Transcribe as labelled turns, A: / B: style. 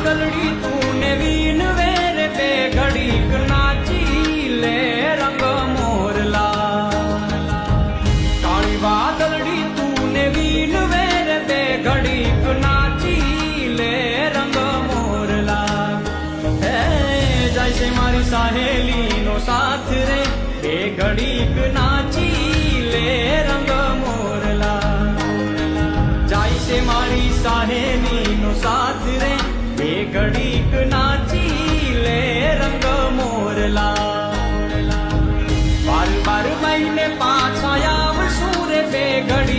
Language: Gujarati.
A: વાદળડી તું ને વીન વેર બે ઘડીક નાચી લે રંગ મોરલા કાળી વાદળડી તું ને વીન વેર બે ઘડીક નાચી લે રંગ મોરલા હે જાય છે મારી સહેલીનો સાથ રે બે ઘડીક નાચી લે રંગ મોરલા જાય છે મારી સહેલીનો સાથ રે બે ઘડીક નાચી લે રંગ મોરલા બાર બાર મહિને પાછા આવશું રે બે ઘડી